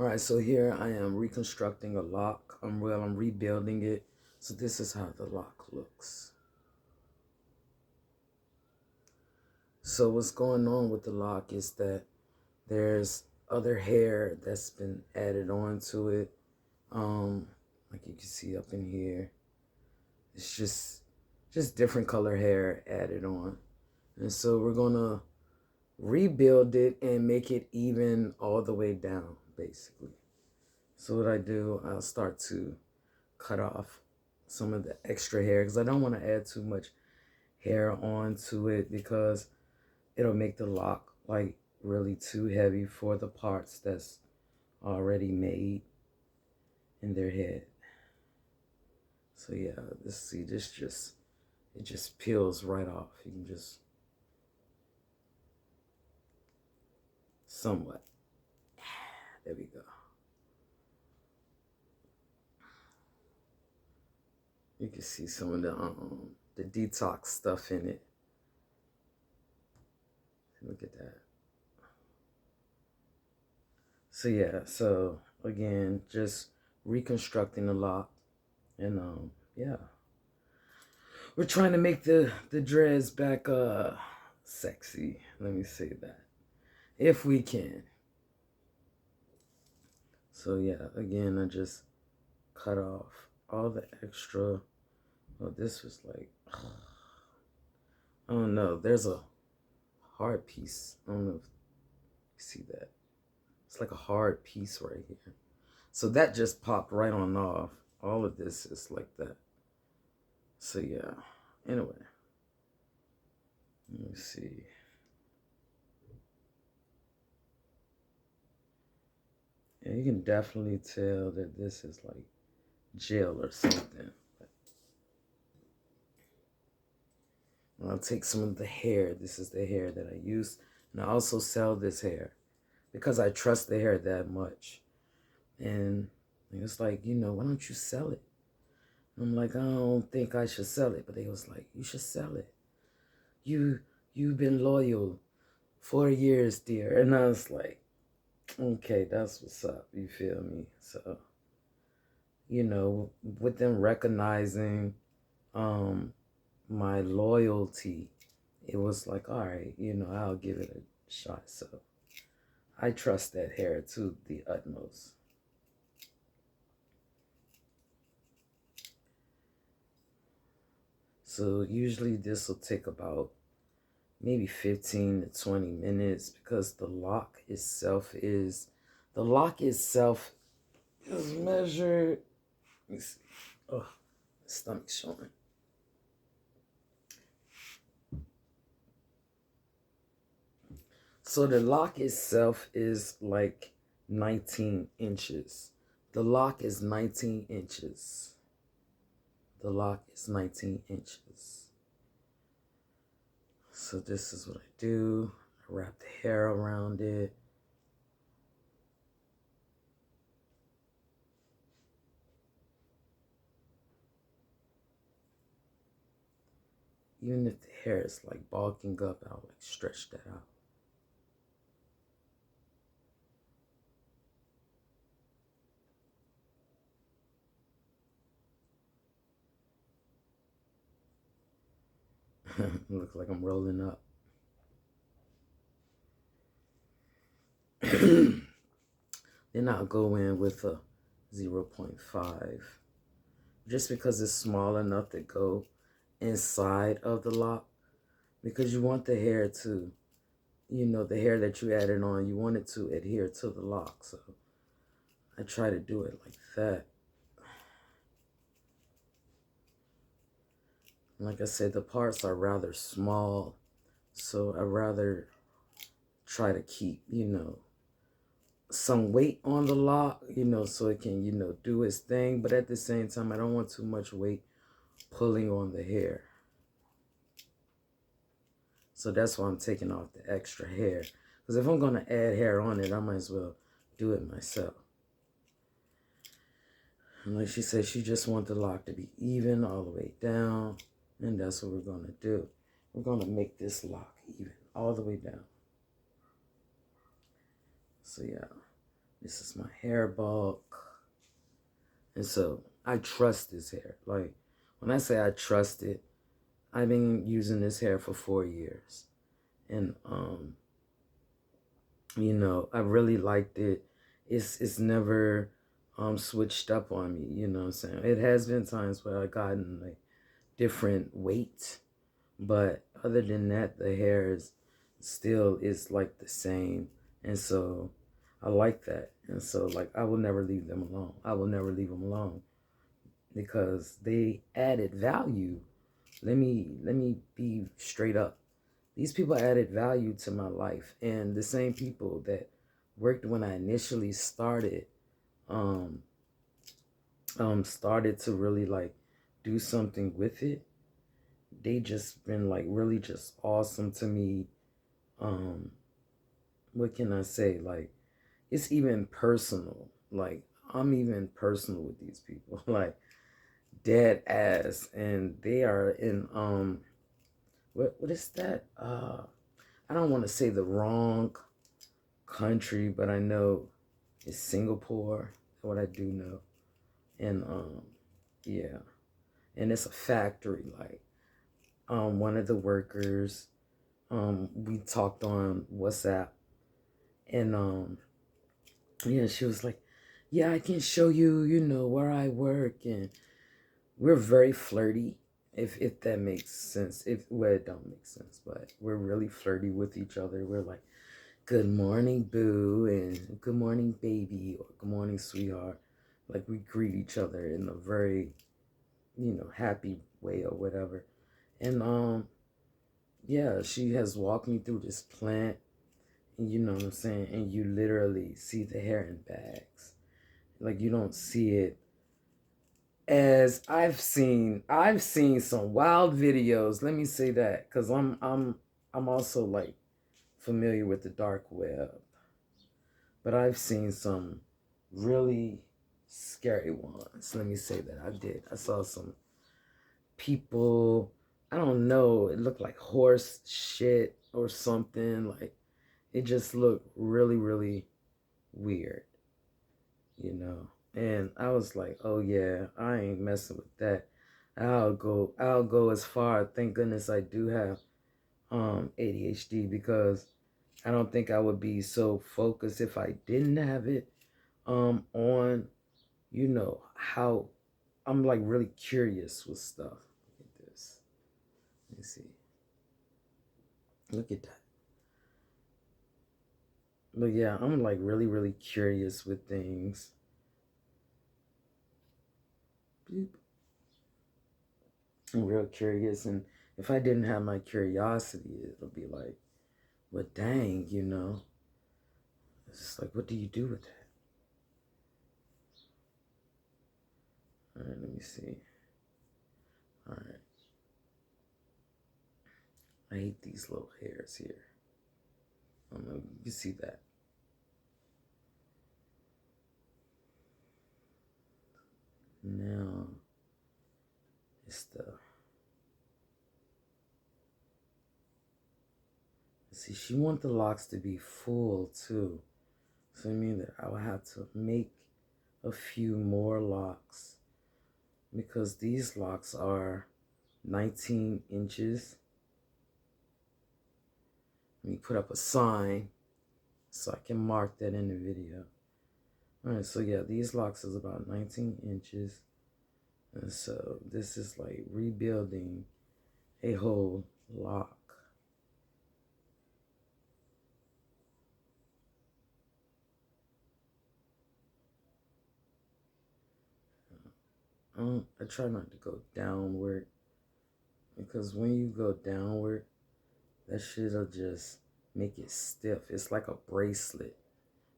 All right, so here I am reconstructing a lock. I'm rebuilding it. So this is how the lock looks. So what's going on with the lock is that there's other hair that's been added on to it. Like you can see up in here. It's just different color hair added on. And so we're gonna rebuild it and make it even all the way down, basically. So what I do, I'll start to cut off some of the extra hair because I don't want to add too much hair onto it because it'll make the lock like really too heavy for the parts that's already made in their head. So yeah, it just peels right off. You can just somewhat. There we go. You can see some of the detox stuff in it. Look at that. So yeah, so again, just reconstructing the lock, and yeah, we're trying to make the dreads back sexy. Let me say that, if we can. So yeah, again, I just cut off all the extra. Oh, this was like, I don't know. There's a hard piece. I don't know if you see that. It's like a hard piece right here. So that just popped right on off. All of this is like that. So yeah. Anyway. Let me see. Yeah, you can definitely tell that this is like gel or something. I'll take some of the hair. This is the hair that I use. And I also sell this hair because I trust the hair that much. And it's like, why don't you sell it? I'm like, I don't think I should sell it. But they was like, you should sell it. You've been loyal 4 years, dear. And I was like, okay, that's what's up. You feel me? So, with them recognizing my loyalty, it was like, all right, I'll give it a shot. So I trust that hair to the utmost. So usually this will take about maybe 15 to 20 minutes because the lock itself is measured. Let me see. Oh, my stomach's showing. So the lock itself is like 19 inches. The lock is 19 inches. The lock is 19 inches. So this is what I do. I wrap the hair around it. Even if the hair is like bulking up, I'll like stretch that out. Looks like I'm rolling up. Then I'll go in with a 0.5 just because it's small enough to go inside of the lock, because you want the hair to, the hair that you added on, you want it to adhere to the lock. So I try to do it like that. Like I said, the parts are rather small, so I rather try to keep, some weight on the lock, so it can, do its thing. But at the same time, I don't want too much weight pulling on the hair. So that's why I'm taking off the extra hair. Because if I'm going to add hair on it, I might as well do it myself. And like she said, she just wants the lock to be even all the way down. And that's what we're going to do. We're going to make this lock even all the way down. So yeah, This is my hair bulk. And so I trust this hair. Like, when I say I trust it, I've been using this hair for 4 years. And, you know, I really liked it. It's never switched up on me, you know what I'm saying? It has been times where I've gotten like different weight, but other than that, the hair is still is like the same. And so I like that. And so like I will never leave them alone. I will never leave them alone because they added value. Let me be straight up. These people added value to my life, and the same people that worked when I initially started started to really like do something with it. They just been like really just awesome to me. um what can I say? Like, it's even personal. Like, I'm even personal with these people. Like, dead ass. And they are in what is that? I don't want to say the wrong country, but I know it's Singapore, what I do know. And yeah. And it's a factory. Like, one of the workers, we talked on WhatsApp, and yeah, she was like, yeah, I can show you, you know, where I work. And we're very flirty, if that makes sense. Well, it don't make sense, but we're really flirty with each other. We're like, good morning, boo, and good morning, baby, or good morning, sweetheart. Like, we greet each other in a very, you know, happy way or whatever. And yeah, she has walked me through this plant, and you know what I'm saying, and you literally see the hair in bags. Like, you don't see it as I've seen some wild videos. Let me say that, because I'm also like familiar with the dark web. But I've seen some really scary ones. Let me say that. I did. I saw some people, I don't know, it looked like horse shit or something. Like, it just looked really, really weird, you know. And I was like, oh yeah, I ain't messing with that. I'll go as far. Thank goodness I do have ADHD, because I don't think I would be so focused if I didn't have it on, you know, how I'm like really curious with stuff. Look at this. Let me see. Look at that. But yeah, I'm like really, really curious with things. Beep. I'm real curious, and if I didn't have my curiosity, it'll be like, well, dang, you know. It's just like, what do you do with that? All right, let me see. All right. I hate these little hairs here. I don't know, you can see that. Now, it's the, see, she wants the locks to be full too. So I mean that I will have to make a few more locks, because these locks are 19 inches. Let me put up a sign so I can mark that in the video. All right, so yeah, these locks is about 19 inches. And so this is like rebuilding a whole lock. I try not to go downward, because when you go downward, that shit'll just make it stiff. It's like a bracelet,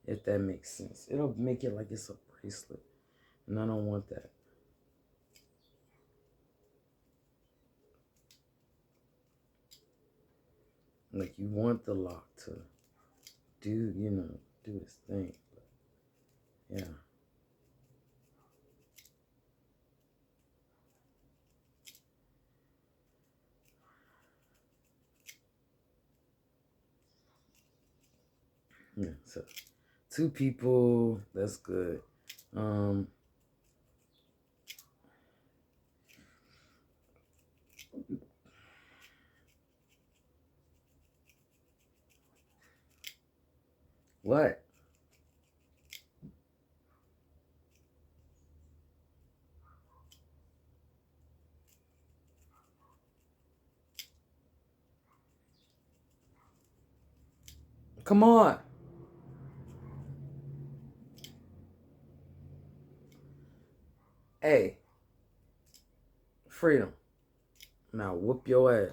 if that makes sense. It'll make it like it's a bracelet, and I don't want that. Like, you want the lock to do, you know, do its thing. But yeah. Yeah, so 2 people. That's good. What? Come on. Hey, Freedom. Now whoop your ass.